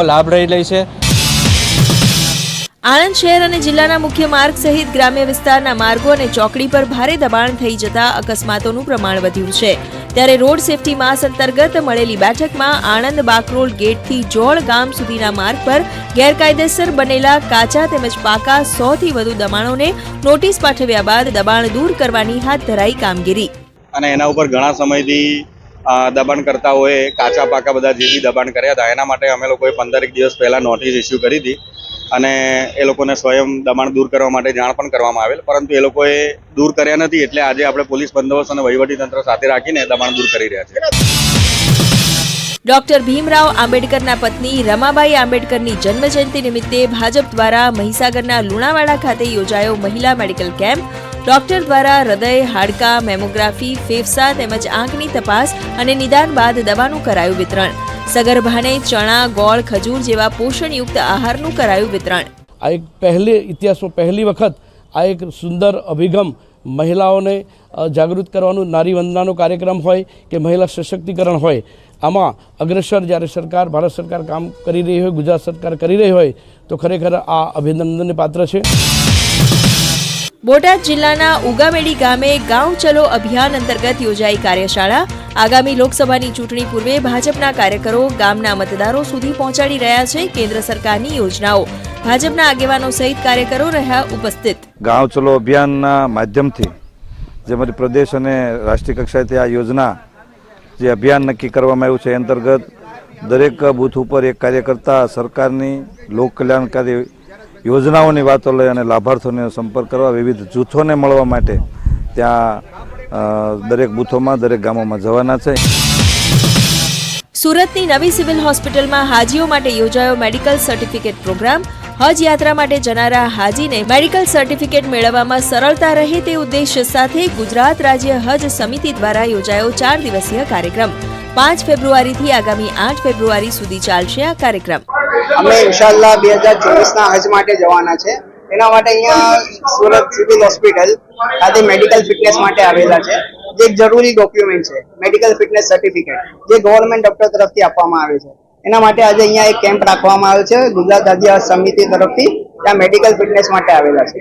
લાભ લઈ લે છે। આણંદ શહેર અને જિલ્લાના મુખ્ય માર્ગ સહિત ગ્રામ્ય વિસ્તારના માર્ગો અને ચોકડી પર ભારે દબાણ થઈ જતા અકસ્માતોનું પ્રમાણ વધ્યું છે। ત્યારે રોડ સેફટી માસ અંતર્ગત મળેલી બેઠકમાં આણંદ બાકરોલ ગેટથી જોળ ગામ સુધીના માર્ગ પર ગેરકાયદેસર બનેલા કાચા તેમજ પાકા 100થી વધુ દબાણોને નોટિસ પાઠવ્યા બાદ દબાણ દૂર કરવાની હાથ ધરાઈ કામગીરી। અને એના ઉપર ઘણા સમયથી દબાણકર્તાઓએ કાચા પાકા બધા જે બી દબાણ કર્યા હતા એના માટે અમે લોકોએ 15 દિવસ પહેલા નોટિસ ઇસ્યુ કરી હતી અને એ લોકોને સ્વયં દબાણ દૂર કરવા માટે જાણ પણ કરવામાં આવેલ, પરંતુ એ લોકોએ દૂર કર્યા નથી। એટલે આજે આપણે પોલીસ બંદોબસ્ત અને વહીવટીતંત્ર સાથે રાખીને દબાણ દૂર કરી રહ્યા છીએ। ડોક્ટર ભીમરાવ આંબેડકરના પત્ની રમાબાઈ આંબેડકરની જન્મજયંતિ નિમિત્તે ભાજપ દ્વારા મહીસાગરના લુણાવાડા ખાતે યોજાયો મહિલા મેડિકલ કેમ્પ। ડોક્ટર દ્વારા હૃદય, હાડકાં, મેમોગ્રાફી, ફેફસા તેમજ આંખની તપાસ અને નિદાન બાદ દવાનું કરાયું વિતરણ। સગર્ભાને ચણા, ગોળ, ખજૂર જેવા પોષણયુક્ત આહારનું કરાયું વિતરણ। આ એક ઇતિહાસમાં પહેલી વખત આ એક સુંદર અભિગમ મહિલાઓને જાગૃત કરવાનું નારી વંદનાનો કાર્યક્રમ હોય કે મહિલા સશક્તિકરણ હોય, આમાં અગ્રેસર જ્યારે સરકાર ભારત સરકાર કામ કરી રહી હોય, ગુજરાત સરકાર કરી રહી હોય તો ખરેખર આ અભિનંદનને પાત્ર છે। બોટાદ જિલ્લાના ઉગામેડી ગામે ગાંવ ચલો અભિયાન અંતર્ગત યોજાઈ કાર્યશાળા। આગામી લોકસભાની ચૂંટણી પૂર્વે ભાજપના કાર્યકરો ગામના મતદારો સુધી પહોંચાડી રહ્યા છે કેન્દ્ર સરકારની યોજનાઓ। ભાજપના આગેવાનો સહિત કાર્યકરો રહ્યા ઉપસ્થિત। ગાંવ ચલો અભિયાનના માધ્યમથી જે મારી પ્રદેશ અને રાષ્ટ્રીય કક્ષાએથી આ યોજના જે અભિયાન નક્કી કરવામાં આવ્યું છે એ અંતર્ગત દરેક બૂથ ઉપર એક કાર્યકર્તા સરકારની લોક કલ્યાણકારી યોજનાઓની વાતો લઈ અને લાભાર્થીઓને સંપર્ક કરવા, વિવિધ જૂથોને મળવા માટે ત્યાં દરેક બૂથોમાં દરેક ગામોમાં જવાના છે। સુરતની નવી સિવિલ હોસ્પિટલમાં હાજીઓ માટે યોજાયો મેડિકલ સર્ટિફિકેટ પ્રોગ્રામ। હજ યાત્રા માટે જનારા હાજીને મેડિકલ સર્ટિફિકેટ મેળવવામાં સરળતા રહે તે ઉદ્દેશ્ય સાથે ગુજરાત રાજ્ય હજ સમિતિ દ્વારા યોજાયો 4 દિવસીય કાર્યક્રમ। 5 ફેબ્રુઆરીથી આગામી 8 ફેબ્રુઆરી સુધી ચાલશે આ કાર્યક્રમ। અમે ઇન્શાઅલ્લાહ 2024ના હજ માટે જવાના છે। એના માટે અહીંયા સુરત સિવિલ હોસ્પિટલ ખાતે મેડિકલ ફિટનેસ માટે આવેલા છે। જે એક જરૂરી ડોક્યુમેન્ટ છે મેડિકલ ફિટનેસ સર્ટિફિકેટ, જે ગવર્મેન્ટ ડોક્ટર તરફથી આપવામાં આવે છે। એના માટે આજે અહીંયા એક કેમ્પ રાખવામાં આવ્યો છે ગુજરાત રાજ્ય હજ સમિતિ તરફથી, ત્યાં મેડિકલ ફિટનેસ માટે આવેલા છે।